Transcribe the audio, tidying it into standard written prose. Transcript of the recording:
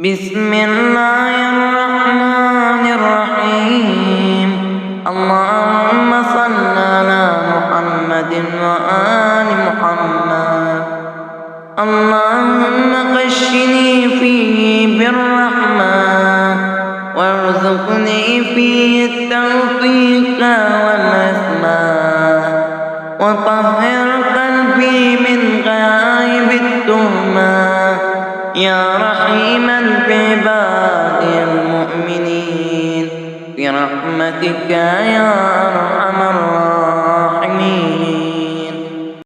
بسم الله الرحمن الرحيم. اللهم صل على محمد وآل محمد. اللهم غشني فيه بالرحمة وارزقني فيه التوفيق والأسماء وطهر قلبي من غائب التهمة يا رحيما بعبادي المؤمنين برحمتك يا أرحم الراحمين.